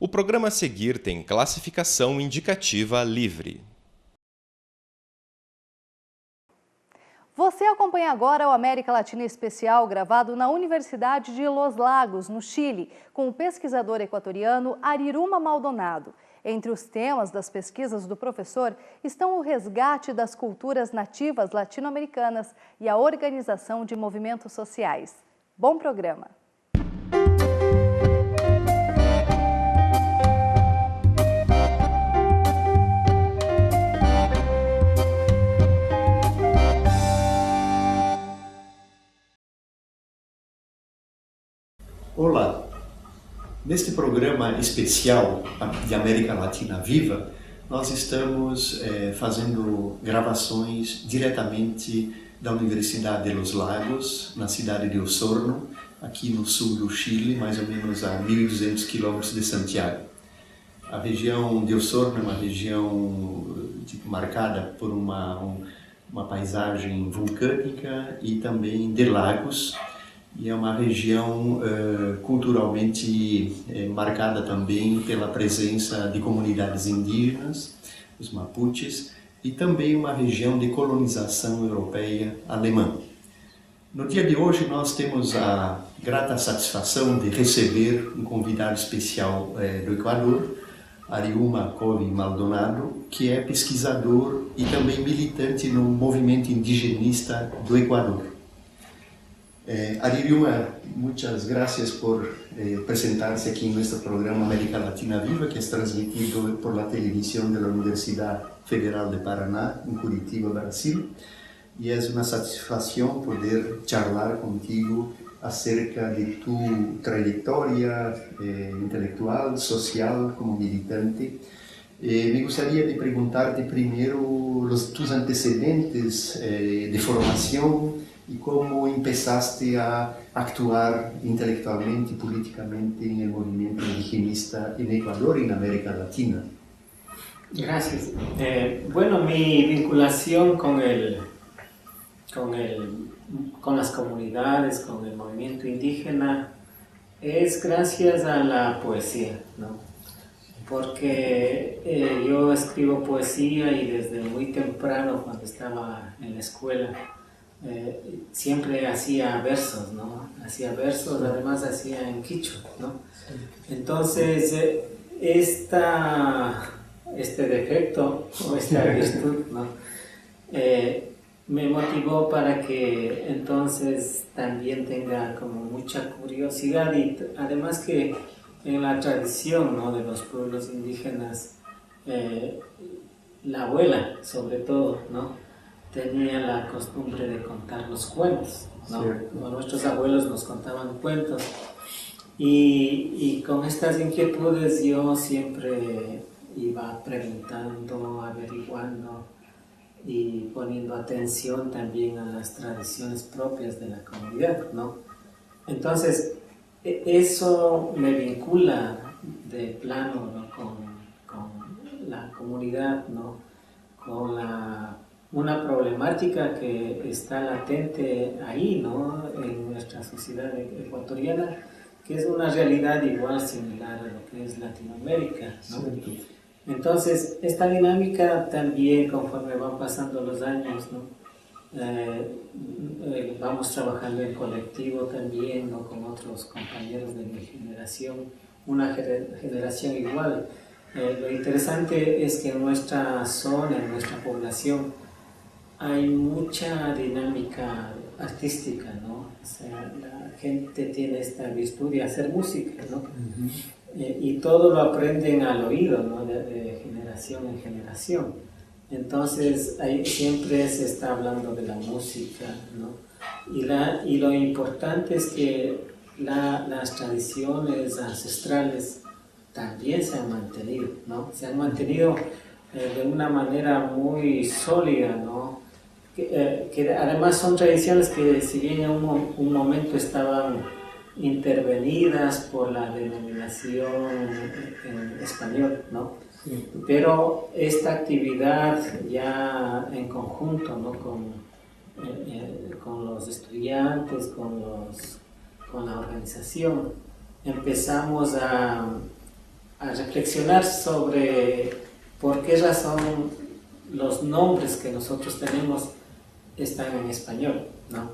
O programa a seguir tem classificação indicativa livre. Você acompanha agora o América Latina Especial, gravado na Universidade de Los Lagos, no Chile, com o pesquisador equatoriano Ariruma Maldonado. Entre os temas das pesquisas do professor estão o resgate das culturas nativas latino-americanas e a organização de movimentos sociais. Bom programa! Olá! Neste programa especial de América Latina Viva, nós estamos fazendo gravações diretamente da Universidade de Los Lagos, na cidade de Osorno, aqui no sul do Chile, mais ou menos a 1.200 quilômetros de Santiago. A região de Osorno é uma região marcada por uma paisagem vulcânica e também de lagos, e é uma região culturalmente marcada também pela presença de comunidades indígenas, os Mapuches, e também uma região de colonização europeia alemã. No dia de hoje nós temos a grata satisfação de receber um convidado especial do Equador, Ariruma Maldonado, que é pesquisador e também militante no movimento indigenista do Equador. Ariruma, muchas gracias por presentarse aquí en nuestro programa América Latina Viva, que es transmitido por la televisión de la Universidad Federal de Paraná, en Curitiba, Brasil. Y es una satisfacción poder charlar contigo acerca de tu trayectoria intelectual, social, como militante. Me gustaría de preguntarte primero tus antecedentes de formación y cómo empezaste a actuar intelectualmente y políticamente en el movimiento indigenista en Ecuador y en América Latina. Gracias. Bueno, mi vinculación con las comunidades, con el movimiento indígena, es gracias a la poesía, ¿no? Porque yo escribo poesía y desde muy temprano, cuando estaba en la escuela, siempre hacía versos, ¿no? Hacía versos, además hacía en quichua, ¿no? Entonces, este defecto o esta virtud, ¿no? Me motivó para que entonces también tenga como mucha curiosidad, y además que en la tradición, ¿no?, de los pueblos indígenas, la abuela sobre todo, ¿no?, tenía la costumbre de contar los cuentos, ¿no? Nuestros abuelos nos contaban cuentos, y con estas inquietudes yo siempre iba preguntando, averiguando y poniendo atención también a las tradiciones propias de la comunidad, ¿no? Entonces, eso me vincula de plano, ¿no?, con la comunidad, ¿no?, con una problemática que está latente ahí, ¿no?, en nuestra sociedad ecuatoriana, que es una realidad igual similar a lo que es Latinoamérica, ¿no? Sí. Entonces, esta dinámica también, conforme van pasando los años, ¿no?, vamos trabajando en colectivo también, ¿no?, con otros compañeros de mi generación, una generación igual. Lo interesante es que en nuestra zona, en nuestra población, hay mucha dinámica artística, ¿no? O sea, la gente tiene esta virtud de hacer música, ¿no? Y todo lo aprenden al oído, ¿no?, de generación en generación. Entonces, ahí siempre se está hablando de la música, ¿no? Y lo importante es que las tradiciones ancestrales también se han mantenido, ¿no? Se han mantenido de una manera muy sólida, ¿no? Que además son tradiciones que, si bien en un momento estaban intervenidas por la denominación en español, ¿no? Sí. Pero esta actividad ya en conjunto, ¿no?, con los estudiantes, con la organización, empezamos a a reflexionar sobre por qué razón los nombres que nosotros tenemos están en español, ¿no?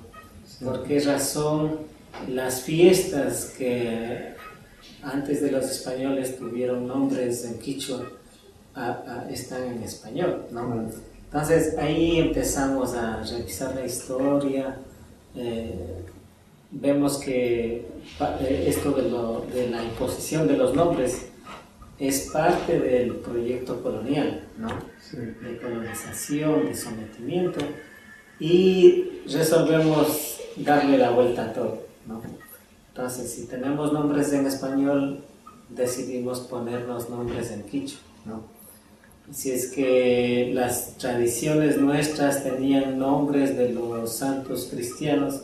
Por qué razón las fiestas que antes de los españoles tuvieron nombres en quichua están en español, ¿no? Entonces ahí empezamos a revisar la historia, vemos que esto de la imposición de los nombres es parte del proyecto colonial, ¿no? Sí. De colonización, de sometimiento, y resolvemos darle la vuelta a todo, ¿no? Entonces, si tenemos nombres en español, decidimos ponernos nombres en quichua, ¿no? Si es que las tradiciones nuestras tenían nombres de los santos cristianos,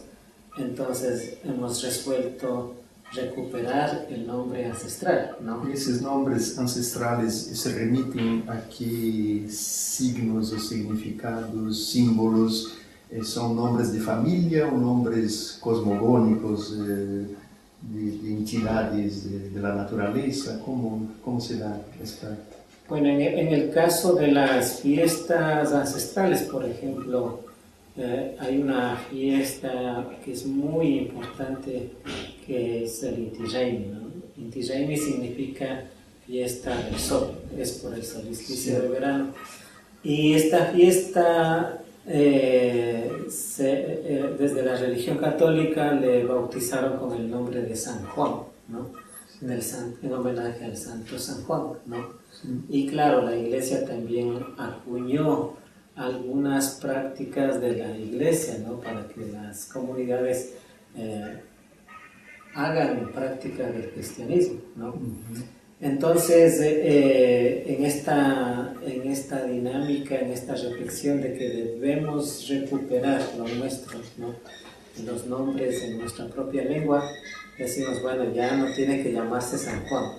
entonces hemos resuelto recuperar el nombre ancestral, ¿no? Esses nombres ancestrales se remiten a que signos o significados, símbolos, são nombres de família ou nombres cosmogônicos de entidades de la naturaleza? ¿Cómo se da esta? Bueno, en el caso de las fiestas ancestrales, por ejemplo, hay una fiesta que es muy importante, que es el Inti Raymi, ¿no? Inti Raymi significa fiesta del sol, es por el solsticio de verano. Y esta fiesta, desde la religión católica, le bautizaron con el nombre de San Juan, ¿no? En homenaje al santo San Juan, ¿no? Sí. Y claro, la iglesia también acuñó algunas prácticas de la iglesia, ¿no? Para que las comunidades hagan práctica del cristianismo, ¿no? Uh-huh. Entonces, en esta dinámica, en esta reflexión de que debemos recuperar lo nuestro, ¿no? Los nombres en nuestra propia lengua, decimos, bueno, ya no tiene que llamarse San Juan,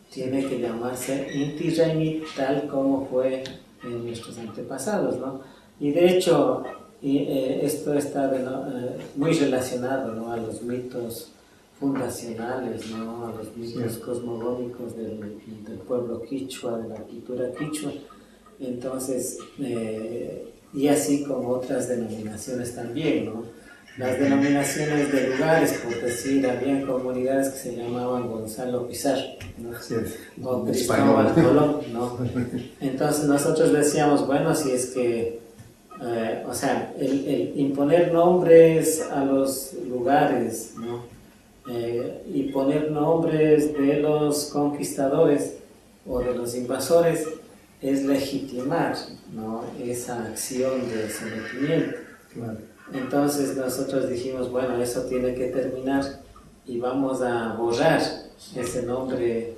tiene que llamarse Inti Raymi, tal como fue en nuestros antepasados, ¿no? Y de hecho, esto está muy relacionado, ¿no? A los mitos fundacionales, ¿no? A los mitos cosmogónicos del pueblo quichua, de la cultura quichua. Entonces, y así con otras denominaciones también, ¿no? Las denominaciones de lugares, por decir, había comunidades que se llamaban Gonzalo Pizarro, ¿no? Sí, o Cristóbal Colón, ¿no? Entonces nosotros decíamos, bueno, si es que, o sea, el imponer nombres a los lugares, ¿no? Y poner nombres de los conquistadores o de los invasores es legitimar, ¿no? Esa acción de sometimiento. Claro. Entonces nosotros dijimos, bueno, eso tiene que terminar y vamos a borrar ese nombre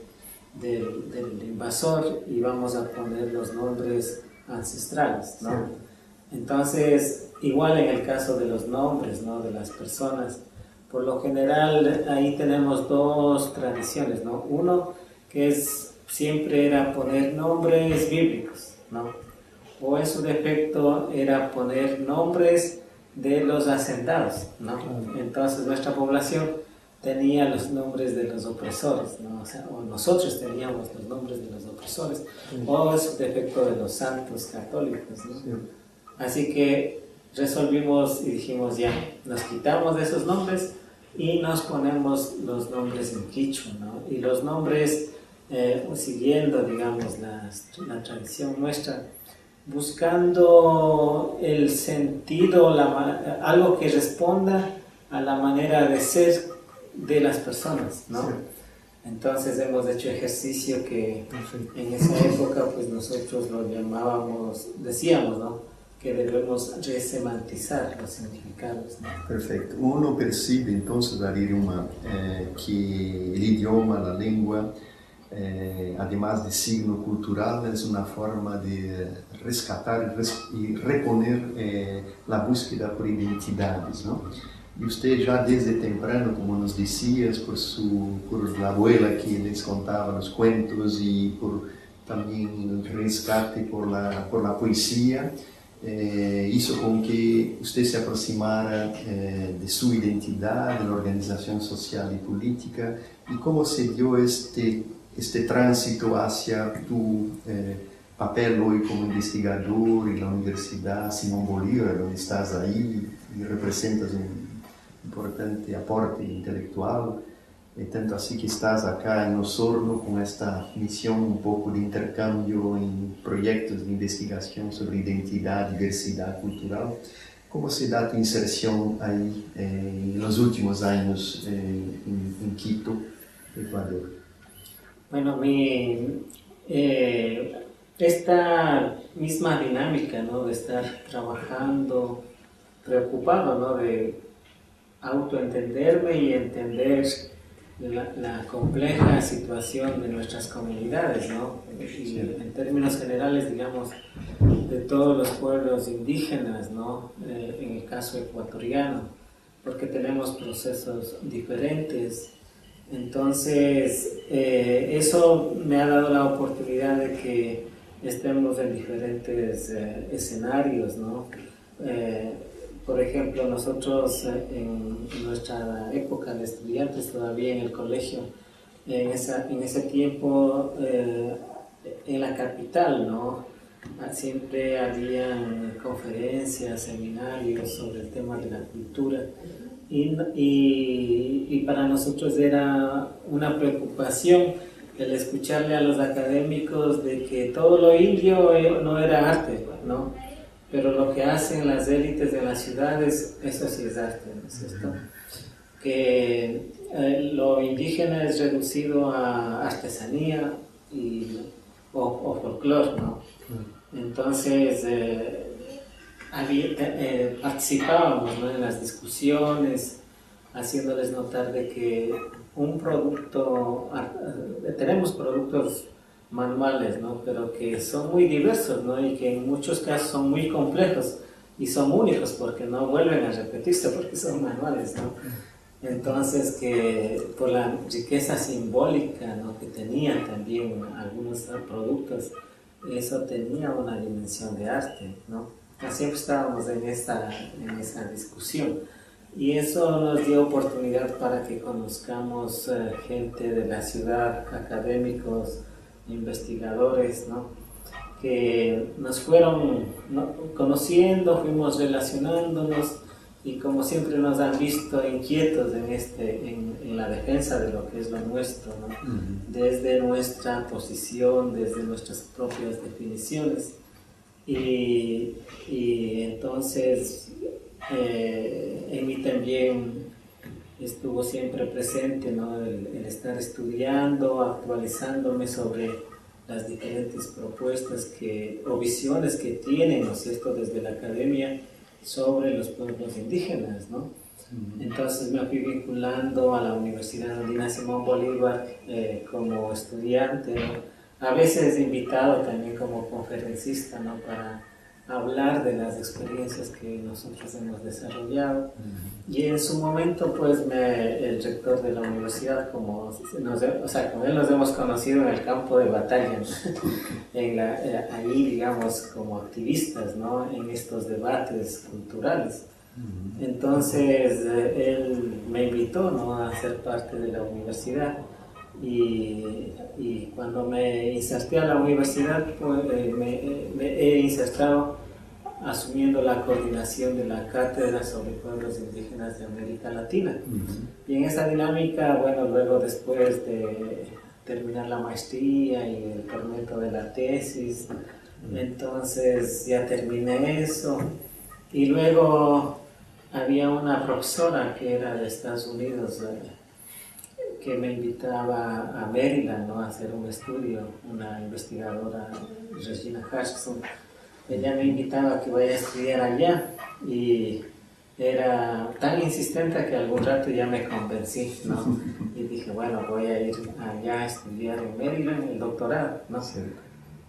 del invasor y vamos a poner los nombres ancestrales, ¿no? Sí. Entonces, igual en el caso de los nombres, ¿no? De las personas, por lo general ahí tenemos dos tradiciones, ¿no? Uno que siempre era poner nombres bíblicos, ¿no? O en su defecto era poner nombres de los hacendados, ¿no? Entonces nuestra población tenía los nombres de los opresores, ¿no? O sea, o nosotros teníamos los nombres de los opresores, o en su defecto de los santos católicos, ¿no? Sí. Así que resolvimos y dijimos, ya, nos quitamos de esos nombres y nos ponemos los nombres en quichua, ¿no? Y los nombres, siguiendo, digamos, la tradición nuestra, buscando el sentido, algo que responda a la manera de ser de las personas, ¿no? Sí. Entonces hemos hecho ejercicio que en esa época pues nosotros lo decíamos, ¿no? Que debemos resemantizar los significados, ¿no? Perfecto. Uno percibe entonces, Ariruma, que el idioma, la lengua, además de signo cultural, es una forma de rescatar y reponer la búsqueda por identidades, ¿no? Y usted ya desde temprano, como nos decías, por la abuela que les contaba los cuentos y por también el rescate por la poesía, hizo con que usted se aproximara de su identidad, de la organización social y política. ¿Y cómo se dio este este tránsito hacia tu papel hoy como investigador en la Universidad Simón Bolívar, donde estás ahí y representas un importante aporte intelectual, tanto así que estás acá en Osorno con esta misión un poco de intercambio en proyectos de investigación sobre identidad, diversidad cultural. ¿Cómo se da tu inserción ahí en los últimos años en Quito, Ecuador? Bueno, esta misma dinámica, ¿no?, de estar trabajando, preocupado, ¿no?, de autoentenderme y entender la compleja situación de nuestras comunidades, ¿no? Y en términos generales, digamos, de todos los pueblos indígenas, ¿no? En el caso ecuatoriano, porque tenemos procesos diferentes. Entonces, eso me ha dado la oportunidad de que estemos en diferentes escenarios, ¿no? Por ejemplo, nosotros en nuestra época de estudiantes, todavía en el colegio, en ese tiempo, en la capital, ¿no?, siempre habían conferencias, seminarios sobre el tema de la cultura, y para nosotros era una preocupación el escucharle a los académicos de que todo lo indio no era arte, ¿no? Pero lo que hacen las élites de las ciudades, eso sí es arte, ¿no es cierto? Que lo indígena es reducido a artesanía o folclore, ¿no? Entonces, participábamos, ¿no?, en las discusiones, haciéndoles notar de que tenemos productos manuales, ¿no?, pero que son muy diversos, ¿no?, y que en muchos casos son muy complejos y son únicos porque no vuelven a repetirse porque son manuales, ¿no? Entonces, que por la riqueza simbólica, ¿no?, que tenían también algunos productos, eso tenía una dimensión de arte, ¿no? Siempre estábamos en esa discusión. Y eso nos dio oportunidad para que conozcamos gente de la ciudad, académicos, investigadores, ¿no?, que nos fueron, ¿no?, conociendo, fuimos relacionándonos, y como siempre nos han visto inquietos en la defensa de lo que es lo nuestro, ¿no? Desde nuestra posición, desde nuestras propias definiciones. Y entonces en mí también estuvo siempre presente, ¿no?, el estar estudiando, actualizándome sobre las diferentes propuestas o visiones que tienen, ¿no es cierto?, desde la academia sobre los pueblos indígenas, ¿no? Entonces me fui vinculando a la Universidad Andina Simón Bolívar como estudiante, ¿no?, a veces invitado también como conferencista, ¿no?, para hablar de las experiencias que nosotros hemos desarrollado. Y en su momento, pues, el rector de la universidad, con él nos hemos conocido en el campo de batalla, ¿no? Ahí, digamos, como activistas, ¿no?, en estos debates culturales. Entonces, él me invitó, ¿no?, a ser parte de la universidad. Y cuando me inserté a la universidad, pues, me he insertado asumiendo la coordinación de la cátedra sobre pueblos indígenas de América Latina. Y en esa dinámica, bueno, luego después de terminar la maestría y el tormento de la tesis, entonces ya terminé eso. Y luego había una profesora que era de Estados Unidos, que me invitaba a Maryland, ¿no?, a hacer un estudio, una investigadora, Regina Hutchinson. Ella me invitaba a que vaya a estudiar allá, y era tan insistente que algún rato ya me convencí, ¿no? Y dije, bueno, voy a ir allá a estudiar en Maryland el doctorado, ¿no? Sí.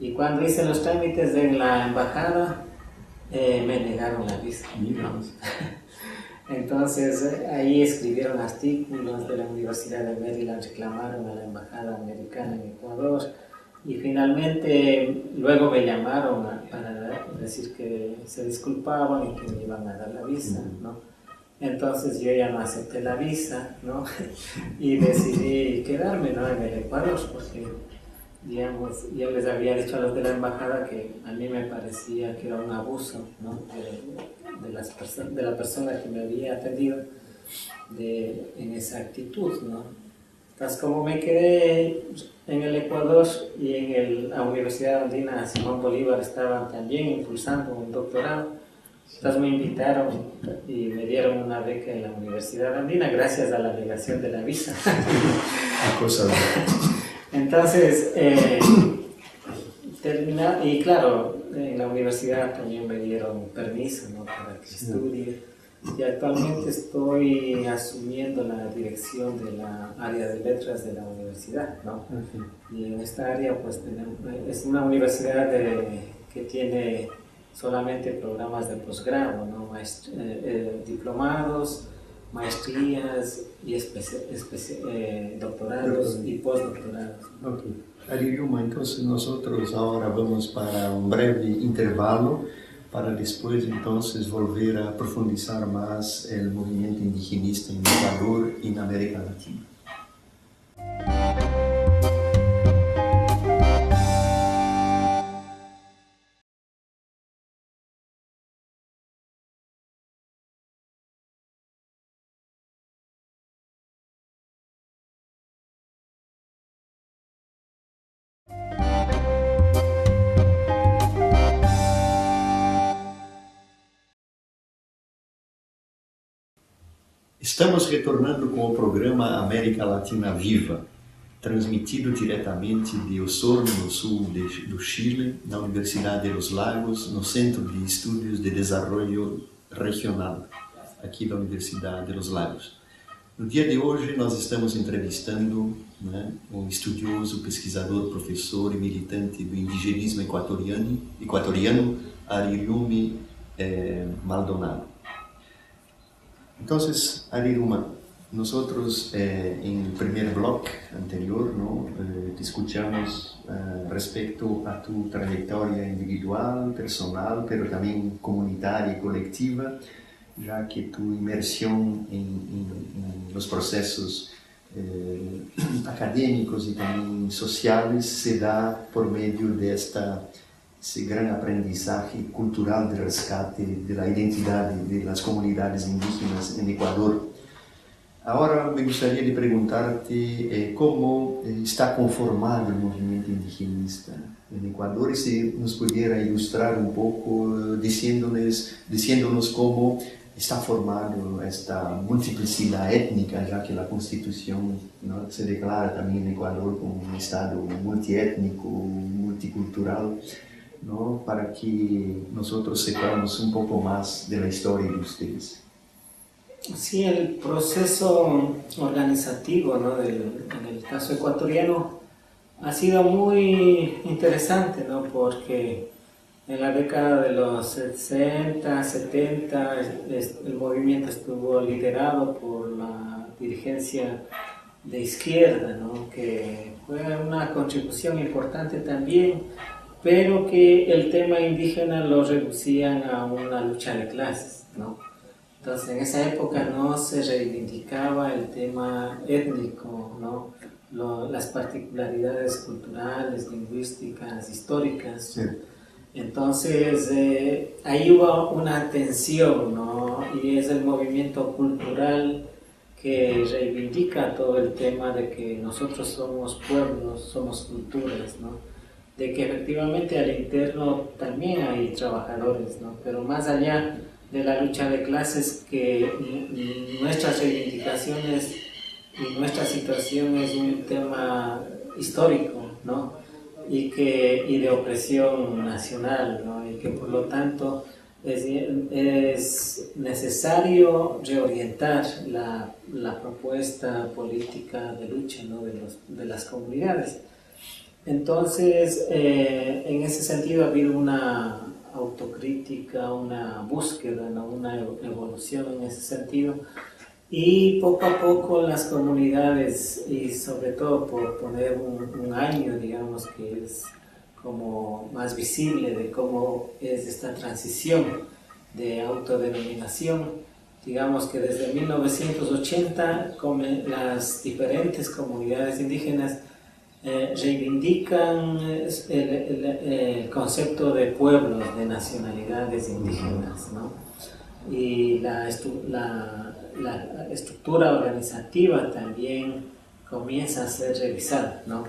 Y cuando hice los trámites en la embajada, me negaron la visa, ¿no? Entonces ahí escribieron artículos de la Universidad de Maryland, reclamaron a la embajada americana en Ecuador, y finalmente luego me llamaron para decir que se disculpaban y que me iban a dar la visa, ¿no? Entonces yo ya no acepté la visa, ¿no? Y decidí quedarme, ¿no?, en el Ecuador, porque, digamos, yo les había dicho a los de la embajada que a mí me parecía que era un abuso, ¿no?, de la persona que me había atendido en esa actitud, ¿no? Entonces, como me quedé en el Ecuador y en la Universidad Andina Simón Bolívar estaban también impulsando un doctorado, entonces me invitaron y me dieron una beca en la Universidad Andina gracias a la negación de la visa. Entonces, y claro, en la universidad también me dieron permiso, ¿no?, para que estudie. Y actualmente estoy asumiendo la dirección de la área de letras de la universidad, ¿no? Y en esta área, pues, es una universidad que tiene solamente programas de posgrado, ¿no?, diplomados, maestrías y doctorados y postdoctorados. Okay. Ariruma, entonces nosotros ahora vamos para un breve intervalo para después entonces volver a profundizar más el movimiento indigenista en Ecuador y en América Latina. Estamos retornando com o programa América Latina Viva, transmitido diretamente de Osorno, no sul do Chile, na Universidade de Los Lagos, no Centro de Estudos de Desenvolvimento Regional, aqui da Universidade de Los Lagos. No dia de hoje nós estamos entrevistando, né, um estudioso, pesquisador, professor e militante do indigenismo equatoriano Ariruma Maldonado. Entonces, Ariruma, nosotros en el primer bloque anterior, ¿no?, escuchamos respecto a tu trayectoria individual, personal, pero también comunitaria y colectiva, ya que tu inmersión en los procesos académicos y también sociales se da por medio de ese gran aprendizaje cultural de rescate de la identidad de las comunidades indígenas en Ecuador. Ahora me gustaría de preguntarte cómo está conformado el movimiento indigenista en Ecuador y si nos pudiera ilustrar un poco diciéndonos cómo está formado esta multiplicidad étnica, ya que la Constitución, ¿no?, se declara también en Ecuador como un estado multiétnico, multicultural, ¿no?, para que nosotros sepamos un poco más de la historia de ustedes. Sí, el proceso organizativo, ¿no?, en el caso ecuatoriano ha sido muy interesante, ¿no?, porque en la década de los 60, 70, el movimiento estuvo liderado por la dirigencia de izquierda, ¿no?, que fue una contribución importante también, pero que el tema indígena lo reducían a una lucha de clases, ¿no? Entonces, en esa época no se reivindicaba el tema étnico, ¿no?, las particularidades culturales, lingüísticas, históricas. Sí. Entonces, ahí hubo una tensión, ¿no?, y es el movimiento cultural que reivindica todo el tema de que nosotros somos pueblos, somos culturas, ¿no?, de que efectivamente al interno también hay trabajadores, ¿no?, pero más allá de la lucha de clases, que nuestras reivindicaciones y nuestra situación es un tema histórico, ¿no?, y de opresión nacional, ¿no?, y que por lo tanto es necesario reorientar la propuesta política de lucha, ¿no?, de las comunidades. Entonces, en ese sentido ha habido una autocrítica, una búsqueda, ¿no?, una evolución en ese sentido, y poco a poco las comunidades, y sobre todo por poner un año, digamos, que es como más visible de cómo es esta transición de autodenominación, digamos que desde 1980 las diferentes comunidades indígenas reivindican el concepto de pueblos, de nacionalidades indígenas, ¿no? Y la estructura organizativa también comienza a ser revisada, ¿no?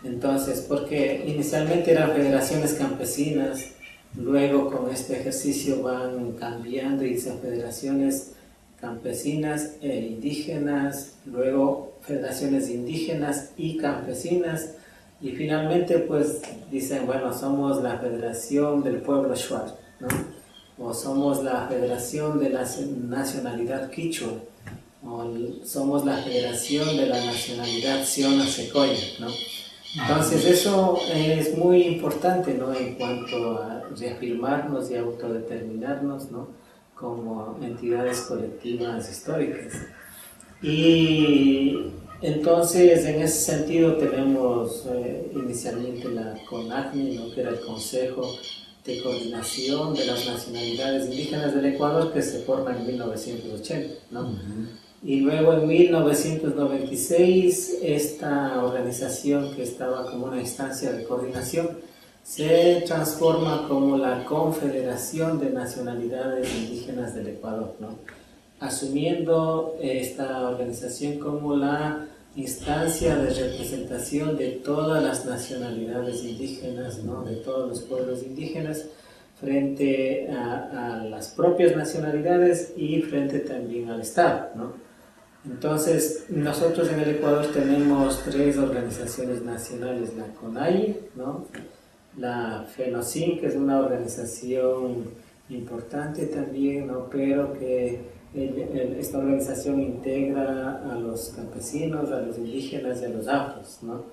Entonces, porque inicialmente eran federaciones campesinas, luego con este ejercicio van cambiando y son federaciones campesinas e indígenas, luego federaciones indígenas y campesinas, y finalmente pues dicen, bueno, somos la Federación del Pueblo Shuar, ¿no? O somos la Federación de la Nacionalidad Quichua, o somos la Federación de la Nacionalidad Siona Secoya, ¿no? Entonces eso es muy importante, ¿no? En cuanto a reafirmarnos y autodeterminarnos, ¿no? Como entidades colectivas históricas. Y entonces en ese sentido tenemos inicialmente la CONACNI, ¿no? Que era el Consejo de Coordinación de las Nacionalidades Indígenas del Ecuador, que se forma en 1980, ¿no? Y luego en 1996 esta organización, que estaba como una instancia de coordinación, se transforma como la Confederación de Nacionalidades Indígenas del Ecuador, ¿no? Asumiendo esta organización como la instancia de representación de todas las nacionalidades indígenas, ¿no? De todos los pueblos indígenas, frente a las propias nacionalidades y frente también al Estado, ¿no? Entonces, nosotros en el Ecuador tenemos 3 organizaciones nacionales: la CONAIE, ¿no? La FENOCIN, que es una organización importante también, ¿no? Pero que esta organización integra a los campesinos, a los indígenas y a los afros, ¿no?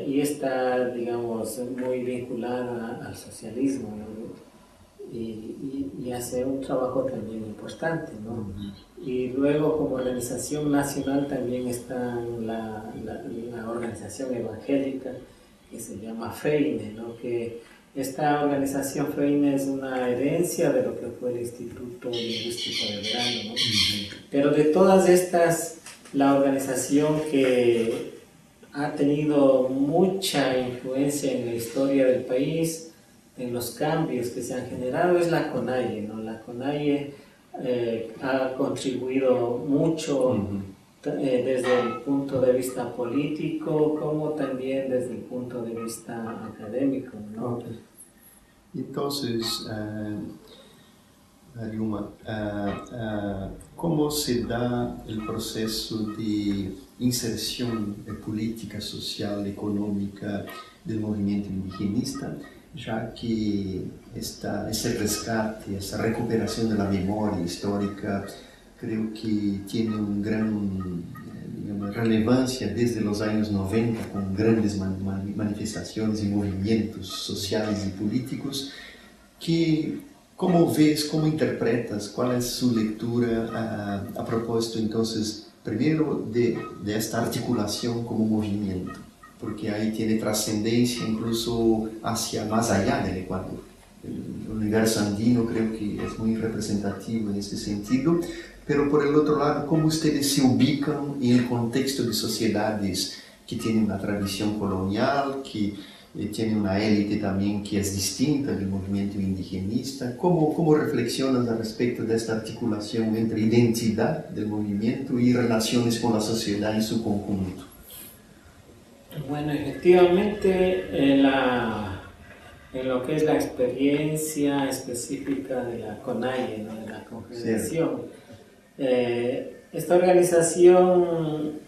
Y está, digamos, muy vinculada al socialismo, ¿no? Y hace un trabajo también importante, ¿no? Y luego, como organización nacional, también está la organización evangélica, que se llama FEINE, ¿no? Que esta organización FEINE es una herencia de lo que fue el Instituto Lingüístico de Verano, ¿no? Pero de todas estas, la organización que ha tenido mucha influencia en la historia del país, en los cambios que se han generado, es la CONAIE, ¿no? La CONAIE ha contribuido mucho desde el punto de vista político, como también desde el punto de vista académico, ¿no? Okay. Entonces, Ariuma, ¿cómo se da el proceso de inserción política, social, económica del movimiento indigenista, ya que ese rescate, esa recuperación de la memoria histórica, creo que tiene una gran relevancia desde los años 90, con grandes manifestaciones y movimientos sociales y políticos? ¿Cómo ves, cómo interpretas, cuál es su lectura a propósito, entonces, primero de esta articulación como movimiento? Porque ahí tiene trascendencia incluso hacia más allá del Ecuador. El universo andino creo que es muy representativo en ese sentido, pero por el otro lado, ¿cómo ustedes se ubican en el contexto de sociedades que tienen una tradición colonial, que tienen una élite también que es distinta del movimiento indigenista? ¿Cómo reflexionas al respecto de esta articulación entre identidad del movimiento y relaciones con la sociedad en su conjunto? Bueno, efectivamente, en lo que es la experiencia específica de la CONAIE, ¿no? De la Confederación, esta organización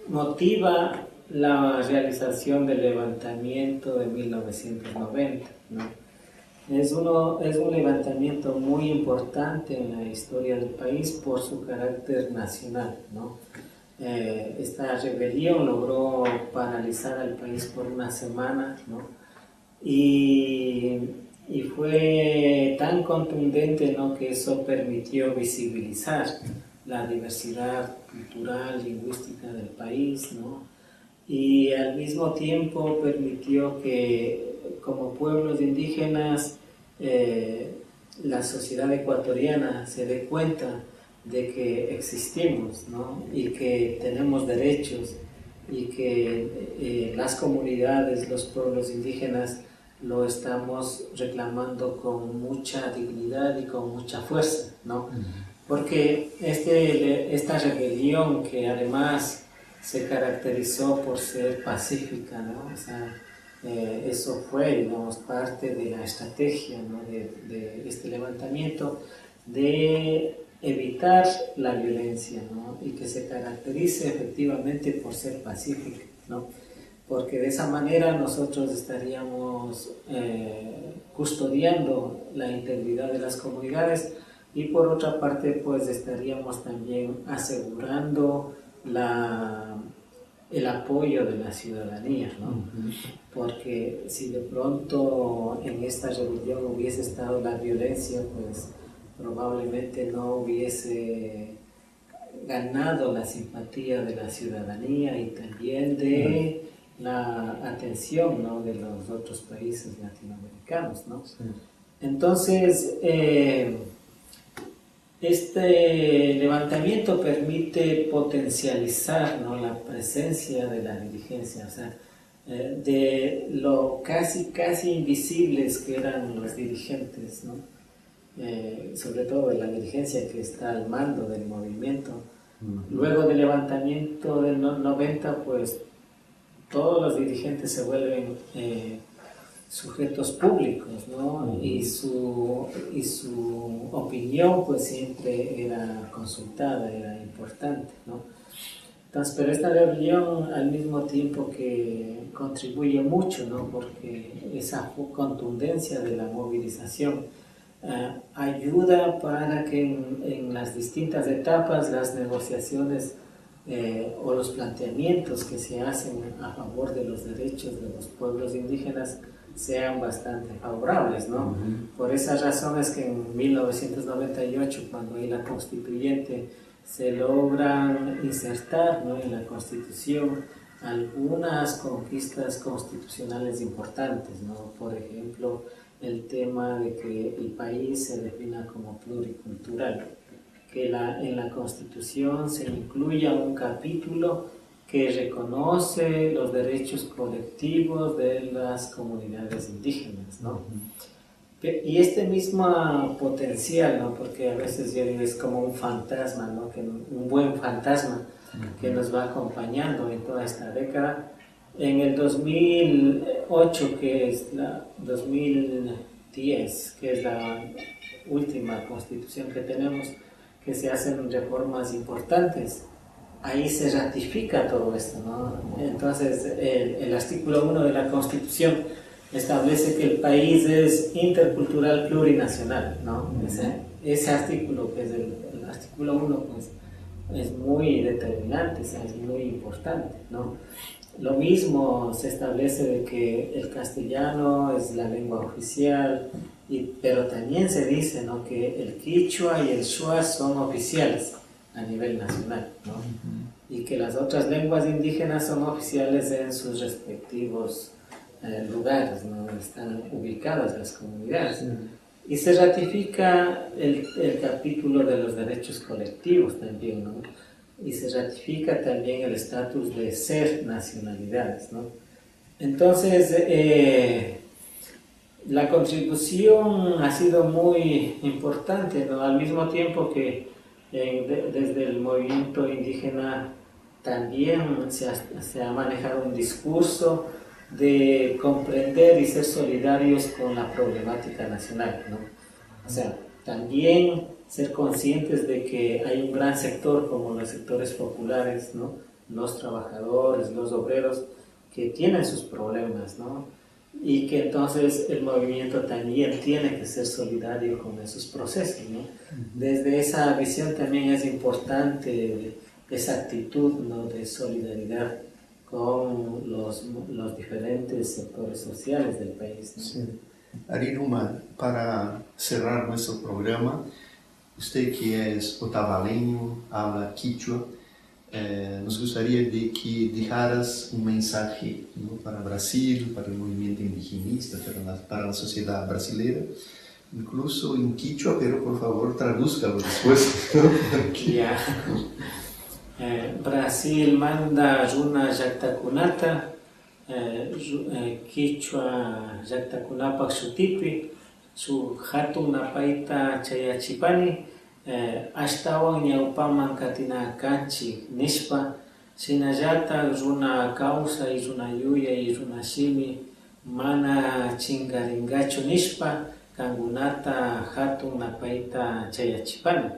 motiva la realización del levantamiento de 1990, ¿no? Es un levantamiento muy importante en la historia del país por su carácter nacional, ¿no? Esta rebelión logró paralizar al país por una semana, ¿no? Y fue tan contundente, ¿no? Que eso permitió visibilizar la diversidad cultural, lingüística del país, ¿no? Y al mismo tiempo permitió que como pueblos indígenas la sociedad ecuatoriana se dé cuenta de que existimos, ¿no? Y que tenemos derechos y que las comunidades, los pueblos indígenas lo estamos reclamando con mucha dignidad y con mucha fuerza, ¿no? Porque esta rebelión, que además se caracterizó por ser pacífica, ¿no? O sea, eso fue, digamos, parte de la estrategia, ¿no? de este levantamiento, de evitar la violencia, ¿no? Y que se caracterice efectivamente por ser pacífica, ¿no? Porque de esa manera nosotros estaríamos custodiando la integridad de las comunidades y por otra parte pues estaríamos también asegurando el apoyo de la ciudadanía, ¿no? Porque si de pronto en esta rebelión hubiese estado la violencia, pues probablemente no hubiese ganado la simpatía de la ciudadanía y también de la atención, ¿no? De los otros países latinoamericanos, ¿no? Sí. Entonces, este levantamiento permite potencializar, ¿no? La presencia de la dirigencia, o sea, de lo casi invisibles que eran los dirigentes, ¿no? Sobre todo de la dirigencia que está al mando del movimiento. Luego del levantamiento del 90, pues todos los dirigentes se vuelven sujetos públicos, ¿no? Y su opinión pues siempre era consultada, era importante, ¿no? Entonces, pero esta rebelión al mismo tiempo que contribuye mucho, ¿no? Porque esa contundencia de la movilización ayuda para que en las distintas etapas las negociaciones o los planteamientos que se hacen a favor de los derechos de los pueblos indígenas sean bastante favorables, ¿no? Por esas razones que en 1998, cuando hay la constituyente, se logran insertar, ¿no? En la Constitución algunas conquistas constitucionales importantes, ¿no? Por ejemplo, el tema de que el país se defina como pluricultural, que en la Constitución se incluya un capítulo que reconoce los derechos colectivos de las comunidades indígenas, ¿no? Y este mismo potencial, ¿no? Porque a veces yo digo, es como un fantasma, ¿no? Un buen fantasma que nos va acompañando en toda esta década. En el 2008, que es la 2010, que es la última constitución que tenemos, que se hacen reformas importantes, ahí se ratifica todo esto, ¿no? Entonces, el artículo 1 de la Constitución establece que el país es intercultural plurinacional, ¿no? Ese artículo, que es el artículo 1, pues, es muy determinante, o sea, es muy importante, ¿no? Lo mismo se establece de que el castellano es la lengua oficial, pero también se dice, ¿no? Que el quichua y el shua son oficiales a nivel nacional, ¿no? Y que las otras lenguas indígenas son oficiales en sus respectivos lugares, ¿no? Están ubicadas las comunidades. Y se ratifica el capítulo de los derechos colectivos también, ¿no? Y se ratifica también el estatus de ser nacionalidades, ¿no? Entonces, la contribución ha sido muy importante, ¿no? Al mismo tiempo que desde el movimiento indígena también se ha manejado un discurso de comprender y ser solidarios con la problemática nacional, ¿no? O sea, también ser conscientes de que hay un gran sector como los sectores populares, ¿no? Los trabajadores, los obreros, que tienen sus problemas, ¿no? Y que entonces el movimiento también tiene que ser solidario con esos procesos, ¿no? Desde esa visión también es importante esa actitud, ¿no? De solidaridad con los diferentes sectores sociales del país, ¿no? Sí. Ariruma, para cerrar nuestro programa, usted que es otavaleño, habla quichua, nos gustaría de que dejaras un mensaje, ¿no? Para Brasil, para el movimiento indigenista, para la sociedad brasileña, incluso en quichua, pero por favor tradúzcalo después. Ya. Brasil manda Runa Llaqtakunata, Quichua Llaqtakunapak shutipi, su hatun napaita chayachipani, ashtawan ñawpaman katina kanchi nishpa, shinallata runa causa y runa yuya y runa shimi mana chingaringachu nishpa, kangunata hatun napaita chayachipani.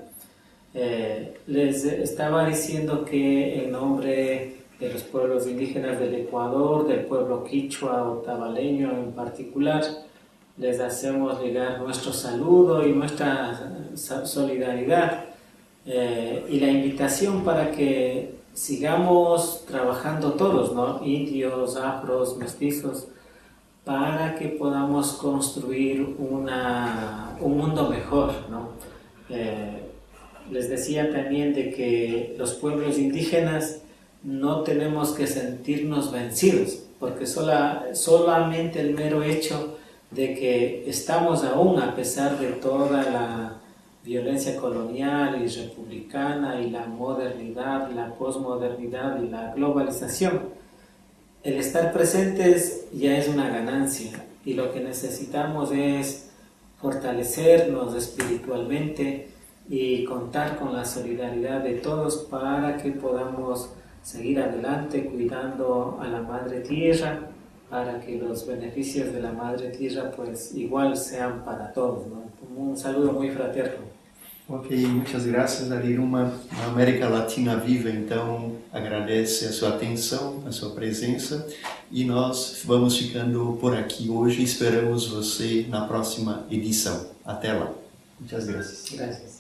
Les estaba diciendo que en nombre de los pueblos indígenas del Ecuador, del pueblo quichua o tabaleño en particular, les hacemos llegar nuestro saludo y nuestra solidaridad y la invitación para que sigamos trabajando todos, ¿no? Indios, afros, mestizos, para que podamos construir un mundo mejor, ¿no? Les decía también de que los pueblos indígenas no tenemos que sentirnos vencidos, porque solamente el mero hecho de que estamos aún, a pesar de toda la violencia colonial y republicana y la modernidad, la posmodernidad y la globalización, el estar presentes ya es una ganancia, y lo que necesitamos es fortalecernos espiritualmente y contar con la solidaridad de todos para que podamos seguir adelante cuidando a la Madre Tierra, para que los beneficios de la Madre Tierra pues igual sean para todos, ¿no? Un saludo muy fraterno. Ok, muitas graças, Ariruma. A América Latina Viva, então, agradece a sua atenção, a sua presença, e nós vamos ficando por aqui hoje. Esperamos você na próxima edição. Até lá. Muitas graças. Gracias.